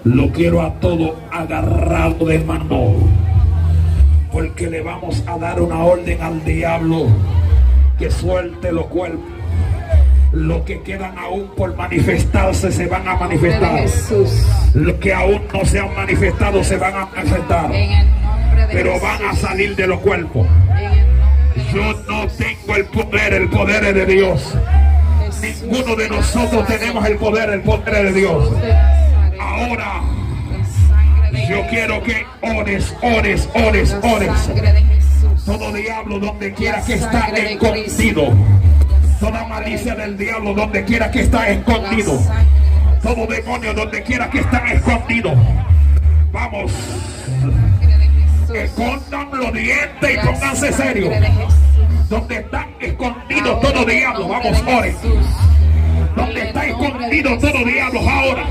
Lo quiero a todo agarrado de mano, porque le vamos a dar una orden al diablo que suelte los cuerpos. Los que quedan aún por manifestarse se van a manifestar. Los que aún no se han manifestado se van a manifestar, pero van a salir de los cuerpos. Yo no tengo el poder es de Dios. Ninguno de nosotros tenemos el poder de Dios. Ahora yo quiero que ores. Todo diablo donde quiera que está escondido, toda malicia del diablo donde quiera que está escondido, todo demonio donde quiera que está escondido, vamos, escondan los dientes y pónganse serios. Donde están escondidos todo diablo, vamos, ore. Donde está escondido todo diablo ahora.